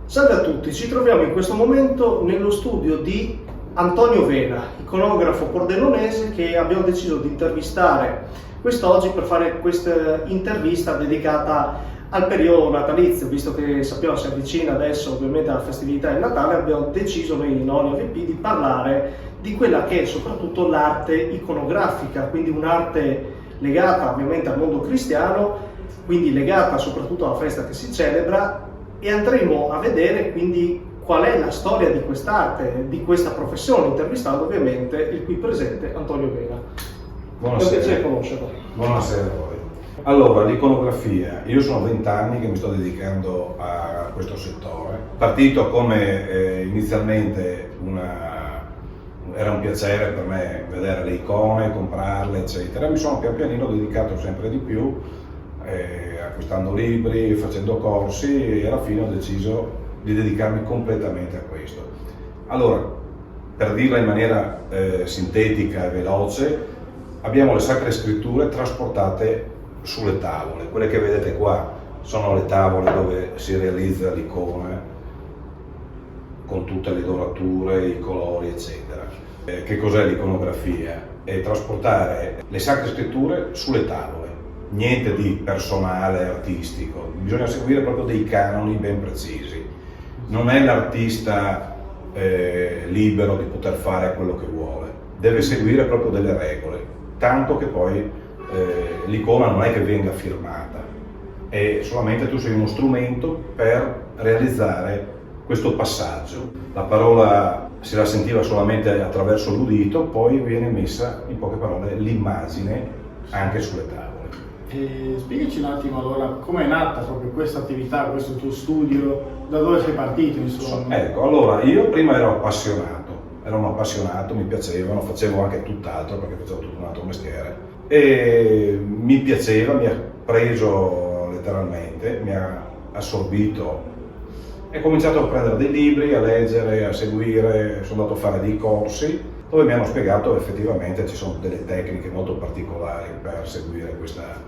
Salve a tutti, ci troviamo in questo momento nello studio di Antonio Vena, iconografo pordenonese che abbiamo deciso di intervistare quest'oggi per fare questa intervista dedicata al periodo natalizio, visto che sappiamo si avvicina adesso ovviamente alla festività del Natale. Abbiamo deciso noi in Olio VP di parlare di quella che è soprattutto l'arte iconografica, quindi un'arte legata ovviamente al mondo cristiano, quindi legata soprattutto alla festa che si celebra, e andremo a vedere quindi qual è la storia di quest'arte, di questa professione, intervistando ovviamente il qui presente Antonio Vena. Buonasera. È un piacere conoscerlo. Buonasera a voi. Allora, l'iconografia, io sono 20 anni che mi sto dedicando a questo settore. Partito come inizialmente era un piacere per me vedere le icone, comprarle, eccetera. Mi sono pian pianino dedicato sempre di più, acquistando libri, facendo corsi, e alla fine ho deciso di dedicarmi completamente a questo. Allora, per dirla in maniera sintetica e veloce, abbiamo le Sacre Scritture trasportate sulle tavole. Quelle che vedete qua sono le tavole dove si realizza l'icona con tutte le dorature, i colori, eccetera. Che cos'è l'iconografia? È trasportare le Sacre Scritture sulle tavole. Niente di personale, artistico, bisogna seguire proprio dei canoni ben precisi. Non è l'artista libero di poter fare quello che vuole, deve seguire proprio delle regole, tanto che poi l'icona non è che venga firmata, è solamente tu sei uno strumento per realizzare questo passaggio. La parola si la sentiva solamente attraverso l'udito, poi viene messa in poche parole l'immagine anche sulle tavole. Spiegaci un attimo allora come è nata proprio questa attività, questo tuo studio, da dove sei partito insomma? Ecco, allora io prima ero un appassionato, mi piacevano, facevo anche tutt'altro perché facevo tutto un altro mestiere e mi piaceva, mi ha preso letteralmente, mi ha assorbito e ho cominciato a prendere dei libri, a leggere, a seguire, sono andato a fare dei corsi dove mi hanno spiegato effettivamente ci sono delle tecniche molto particolari per seguire quest'arte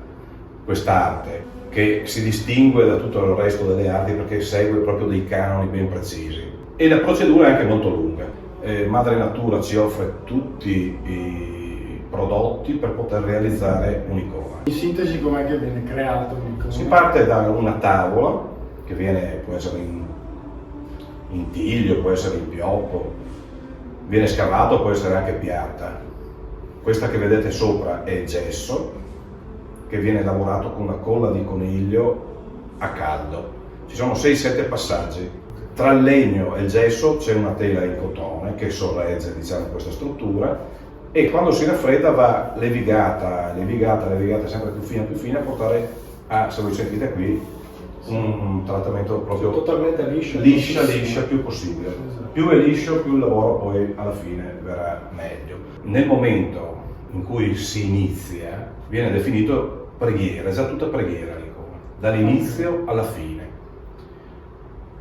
che si distingue da tutto il resto delle arti perché segue proprio dei canoni ben precisi e la procedura è anche molto lunga. Madre Natura ci offre tutti i prodotti per poter realizzare un'icona. In sintesi com'è che viene creato un'icona? Si parte da una tavola che può essere in tiglio, può essere in pioppo, viene scavato, può essere anche piatta. Questa che vedete sopra è gesso che viene lavorato con una colla di coniglio a caldo. Ci sono 6-7 passaggi. Tra il legno e il gesso c'è una tela in cotone che sorregge, diciamo, questa struttura e quando si raffredda va levigata sempre più fine a portare a, se voi sentite qui, un trattamento proprio Totalmente liscia più possibile. Esatto. Più è liscio, più il lavoro poi alla fine verrà meglio. Nel momento in cui si inizia viene definito preghiera, è già tutta preghiera l'icona, dall'inizio alla fine.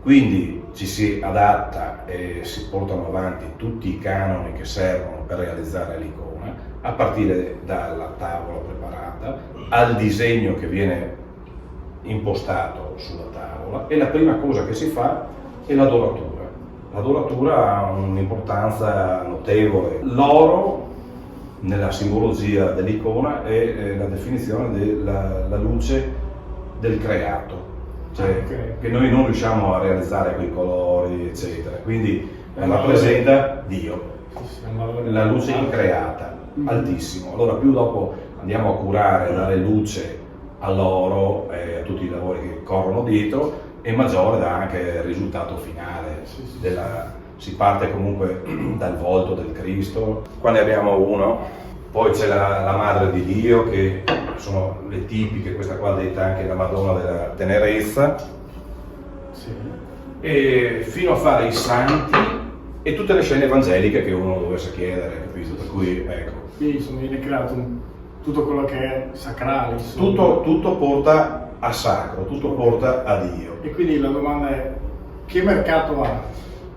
Quindi ci si adatta e si portano avanti tutti i canoni che servono per realizzare l'icona, a partire dalla tavola preparata, al disegno che viene impostato sulla tavola e la prima cosa che si fa è la doratura. La doratura ha un'importanza notevole. L'oro nella simbologia dell'icona è la definizione della luce del creato, cioè che noi non riusciamo a realizzare quei colori eccetera, quindi rappresenta Dio, la luce increata, altissimo. Allora più dopo andiamo a curare, a dare luce all'oro e a tutti i lavori che corrono dietro, e maggiore dà anche il risultato finale. Si parte comunque dal volto del Cristo, qua ne abbiamo uno, poi c'è la Madre di Dio che sono le tipiche, questa qua detta anche la Madonna della Tenerezza, e fino a fare i santi e tutte le scene evangeliche che uno dovesse chiedere, capito? Per cui ecco. Quindi insomma viene creato tutto quello che è sacrale. Insomma. Tutto porta a sacro, tutto porta a Dio. E quindi la domanda è: che mercato ha?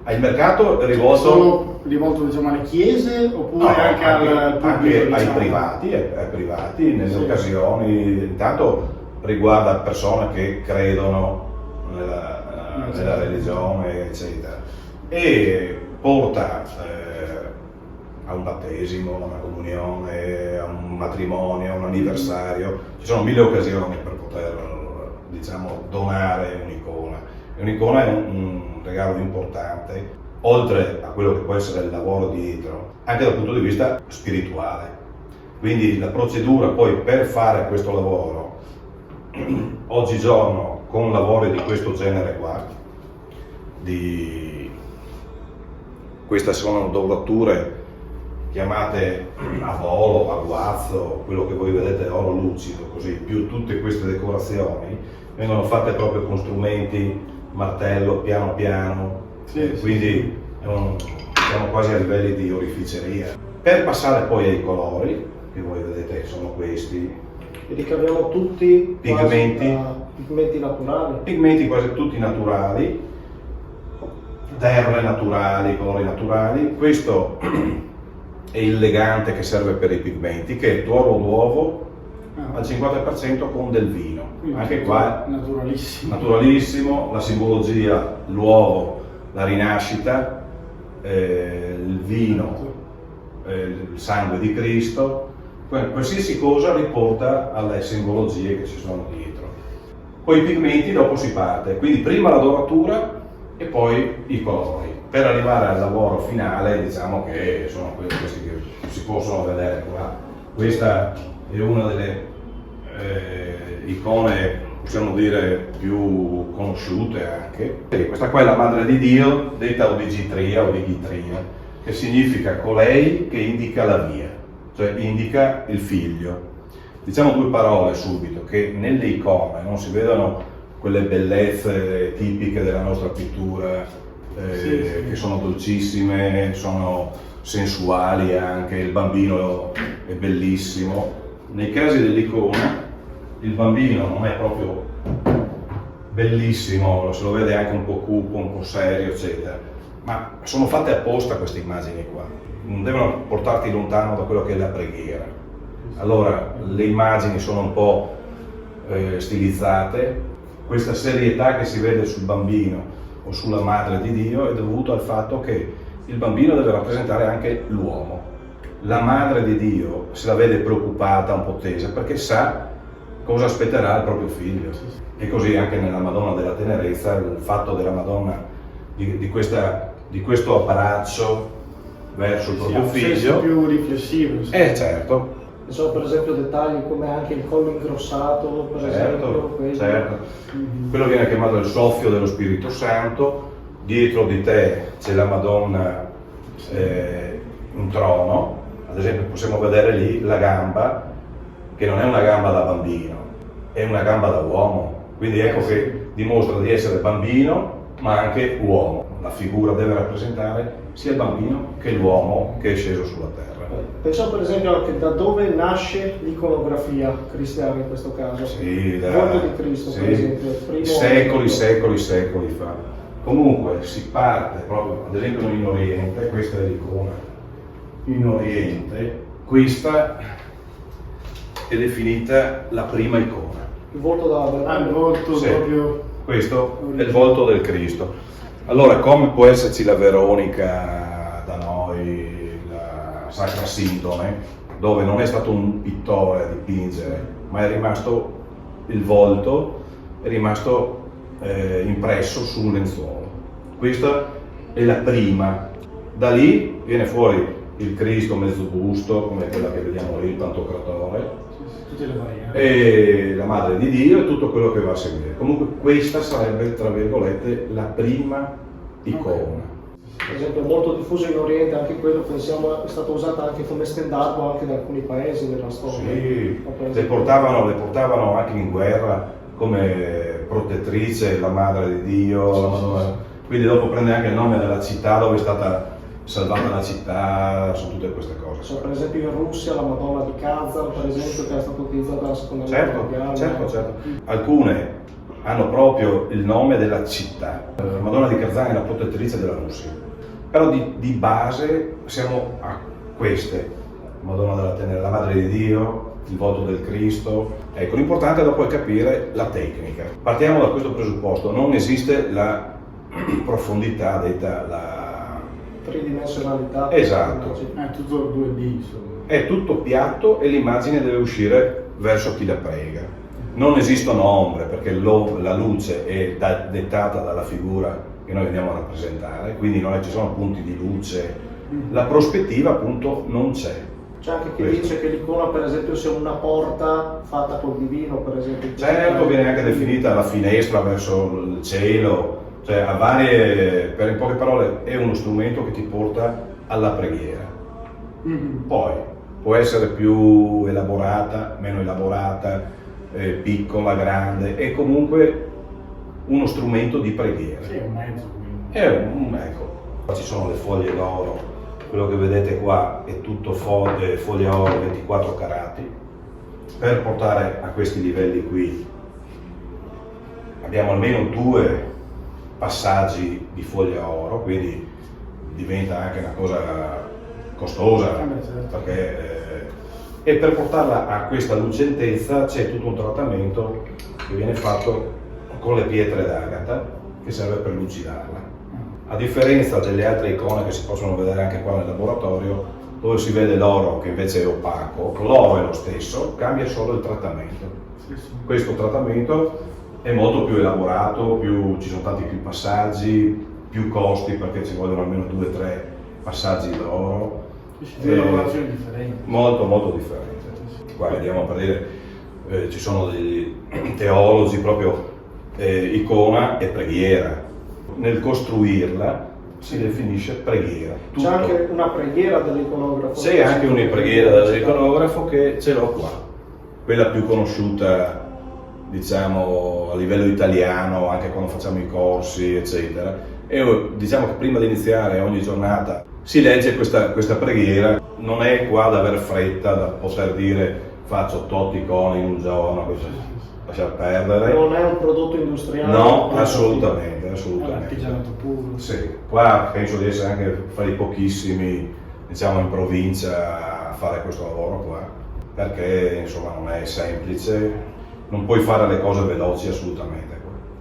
Il mercato è rivolto solo rivolto diciamo alle chiese oppure anche al pubblico, anche diciamo? ai privati, nelle occasioni. Intanto riguarda persone che credono nella nella religione, eccetera, e porta a un battesimo, a una comunione, a un matrimonio, a un anniversario. Ci sono 1000 occasioni per poter, diciamo, donare un'icona. E un'icona è un regalo importante, oltre a quello che può essere il lavoro dietro, anche dal punto di vista spirituale. Quindi la procedura poi per fare questo lavoro, oggigiorno con lavori di questo genere qua, queste sono dorature chiamate a volo, a guazzo, quello che voi vedete oro lucido, così, più tutte queste decorazioni, vengono fatte proprio con strumenti, martello, piano piano, quindi siamo quasi a livelli di oreficeria. Per passare poi ai colori, che voi vedete sono questi. Vedi che abbiamo tutti pigmenti naturali. Pigmenti quasi tutti naturali, terre naturali, colori naturali. Questo è il legante che serve per i pigmenti, che è tuoro d'uovo al 50% con del vino. Anche qua naturalissimo, la simbologia, l'uovo, la rinascita, il vino, il sangue di Cristo. Qualsiasi cosa riporta alle simbologie che ci sono dietro. Poi i pigmenti dopo si parte, quindi prima la doratura e poi i colori. Per arrivare al lavoro finale, diciamo che sono questi che si possono vedere qua. Questa è una delle icone, possiamo dire, più conosciute anche. E questa qua è la Madre di Dio, detta Odigitria o Digitria, che significa colei che indica la via, cioè indica il figlio. Diciamo due parole subito, che nelle icone non si vedono quelle bellezze tipiche della nostra pittura, che sono dolcissime, sono sensuali anche, il bambino è bellissimo. Nei casi dell'icona il bambino non è proprio bellissimo, se lo vede anche un po' cupo, un po' serio, eccetera, ma sono fatte apposta queste immagini qua, non devono portarti lontano da quello che è la preghiera. Allora le immagini sono un po' stilizzate, questa serietà che si vede sul bambino o sulla Madre di Dio è dovuto al fatto che il bambino deve rappresentare anche l'uomo. La Madre di Dio se la vede preoccupata, un po' tesa, perché sa cosa aspetterà il proprio figlio. E così anche nella Madonna della Tenerezza, il fatto della Madonna di questo abbraccio verso il proprio figlio. Più riflessivo. Certo. Sono per esempio dettagli come anche il collo ingrossato, per esempio. Certo. Quello viene chiamato il soffio dello Spirito Santo. Dietro di te c'è la Madonna in trono, ad esempio possiamo vedere lì la gamba, che non è una gamba da bambino, è una gamba da uomo, quindi ecco che dimostra di essere bambino ma anche uomo. La figura deve rappresentare sia il bambino che l'uomo che è sceso sulla terra. Pensiamo per esempio anche da dove nasce l'iconografia cristiana in questo caso. Sì, il volto di Cristo, sì, per esempio. Secoli fa. Comunque si parte proprio, ad esempio in Oriente, questa è l'icona. In Oriente, questa è definita la prima icona. Il volto da il volto sì, proprio. Questo è il volto del Cristo. Allora, come può esserci la Veronica da noi, la Sacra Sindone, dove non è stato un pittore a dipingere, ma è rimasto il volto, è rimasto impresso su un lenzuolo. Questa è la prima. Da lì viene fuori il Cristo mezzo busto, come quella che vediamo lì, il Pantocratore, Tutte le varianti. e la Madre di Dio e tutto quello che va a seguire. Comunque questa sarebbe, tra virgolette, la prima icona. Per esempio è molto diffuso in Oriente, anche quello pensiamo è stato usato anche come stendardo anche da alcuni paesi nella storia. Sì, le portavano anche in guerra come protettrice, la Madre di Dio, la Madonna. Quindi dopo prende anche il nome della città dove è stata salvata la città, su tutte queste cose. Per esempio in Russia la Madonna di Kazan, per esempio, che è stata utilizzata nella seconda guerra mondiale. Certo. Alcune hanno proprio il nome della città. La Madonna di Kazan è la protettrice della Russia. Però di base siamo a queste. Madonna della Tenera, la Madre di Dio, il volto del Cristo, Ecco, l'importante dopo è capire la tecnica. Partiamo da questo presupposto, non esiste la profondità detta la tridimensionalità. Esatto. È tutto 2D, insomma. È tutto piatto e l'immagine deve uscire verso chi la prega. Non esistono ombre perché la luce è dettata dalla figura che noi andiamo a rappresentare, quindi non ci sono punti di luce, la prospettiva appunto non c'è. C'è anche chi dice che l'icona per esempio sia una porta fatta col divino, per esempio. Certo, viene anche definita la finestra verso il cielo, cioè a varie, in poche parole è uno strumento che ti porta alla preghiera. Poi può essere più elaborata, meno elaborata, piccola, grande, è comunque uno strumento di preghiera. Sì, è un mezzo. Ecco, ci sono le foglie d'oro, quello che vedete qua è tutto foglie oro 24 carati. Per portare a questi livelli qui abbiamo almeno 2 passaggi di foglia oro, quindi diventa anche una cosa costosa, perché e per portarla a questa lucentezza c'è tutto un trattamento che viene fatto con le pietre d'agata che serve per lucidarla. A differenza delle altre icone che si possono vedere anche qua nel laboratorio, dove si vede l'oro che invece è opaco, l'oro è lo stesso, cambia solo il trattamento. Questo trattamento è molto più elaborato, ci sono tanti più passaggi, più costi perché ci vogliono almeno 2-3 passaggi d'oro. Lavorazioni differenti. Molto differente. Qua vediamo per dire, ci sono degli teologi proprio icona e preghiera. Nel costruirla si definisce preghiera. C'è anche una preghiera dell'iconografo. C'è anche una preghiera dell'iconografo che ce l'ho qua. Quella più conosciuta, diciamo, a livello italiano, anche quando facciamo i corsi, eccetera. E diciamo che prima di iniziare ogni giornata si legge questa preghiera, non è qua da aver fretta, da poter dire faccio tot icone in un giorno, lasciar perdere. Non è un prodotto industriale? No, assolutamente. È un artigianato puro. Sì, qua penso di essere anche fra i pochissimi, diciamo, in provincia a fare questo lavoro qua, perché insomma non è semplice, non puoi fare le cose veloci assolutamente.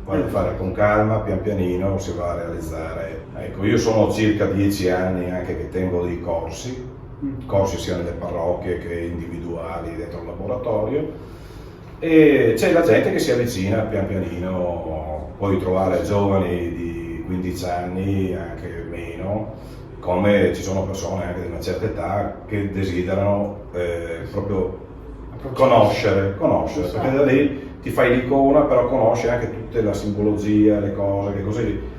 Qua devi fare con calma, pian pianino si va a realizzare. Ecco, io sono circa 10 anni anche che tengo dei corsi sia nelle parrocchie che individuali dentro il laboratorio, e c'è la gente che si avvicina pian pianino, puoi trovare giovani di 15 anni, anche meno, come ci sono persone anche di una certa età che desiderano proprio conoscere, perché da lì ti fai l'icona, però conosci anche tutta la simbologia, le cose, che così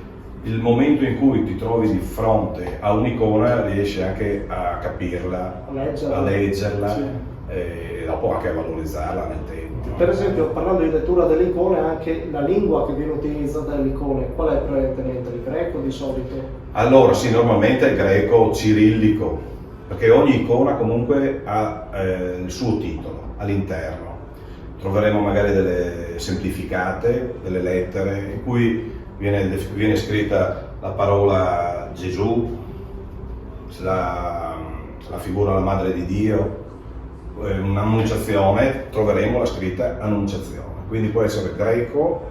il momento in cui ti trovi di fronte a un'icona riesci anche a capirla, a leggerla sì. E dopo anche a valorizzarla nel tempo. Per esempio, parlando di lettura delle icone, anche la lingua che viene utilizzata dalle icone, qual è prevalentemente? Il greco di solito? Allora sì, normalmente è il greco cirillico, perché ogni icona comunque ha il suo titolo all'interno. Troveremo magari delle semplificate, delle lettere in cui viene scritta la parola Gesù, la figura della Madre di Dio, un'annunciazione, troveremo la scritta annunciazione. Quindi può essere greco,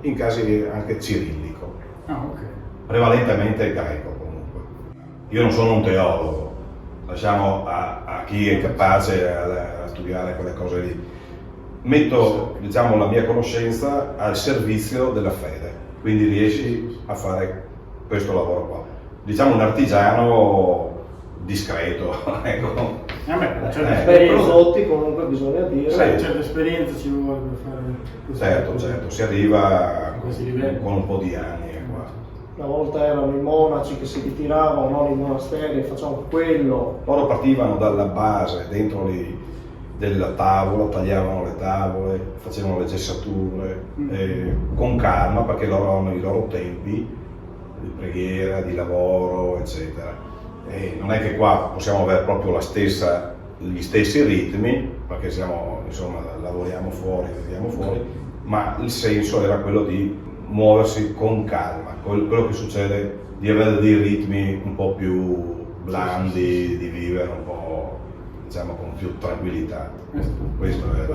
in casi anche cirillico. Prevalentemente greco comunque. Io non sono un teologo, lasciamo a chi è capace a studiare quelle cose lì. Metto, diciamo, la mia conoscenza al servizio della fede, quindi riesci a fare questo lavoro qua. Diciamo un artigiano discreto, ecco. Per prodotti comunque bisogna dire. Certa esperienza ci vuole per fare questo. Certo, si arriva con un po' di anni qua. Una volta erano i monaci che si ritiravano, non i monasteri, facciamo quello. Loro partivano dalla base, dentro lì, della tavola, tagliavano le tavole, facevano le gessature, con calma, perché loro hanno i loro tempi di preghiera, di lavoro, eccetera. E non è che qua possiamo avere proprio gli stessi ritmi, perché lavoriamo fuori, viviamo fuori, ma il senso era quello di muoversi con calma, quello che succede di avere dei ritmi un po' più blandi, di vivere un po', diciamo, con più tranquillità. Questo è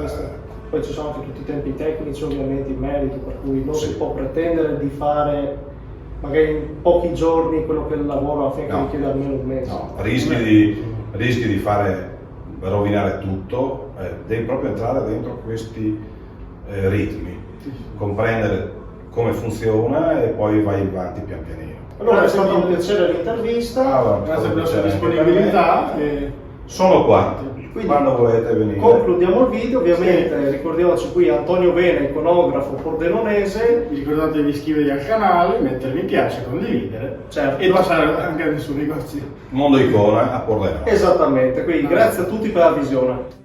poi ci sono anche tutti i tempi tecnici ovviamente in merito, per cui non Sì. si può pretendere di fare magari in pochi giorni quello che il lavoro affinché No. richiede almeno un mese. No, rischi di rovinare tutto, devi proprio entrare dentro questi ritmi, comprendere come funziona e poi vai avanti pian pianino. Allora è stato un piacere l'intervista. Grazie per la sua disponibilità. Sono qua, Quindi, quando volete venire. concludiamo il video, ovviamente ricordiamoci qui Antonio Vena, iconografo pordenonese. Vi ricordate di iscrivervi al canale, mettere mi piace, condividere Certo. e passare anche nel suo negozio. Mondo Icona a Pordenone. Esattamente, quindi grazie a tutti per la visione.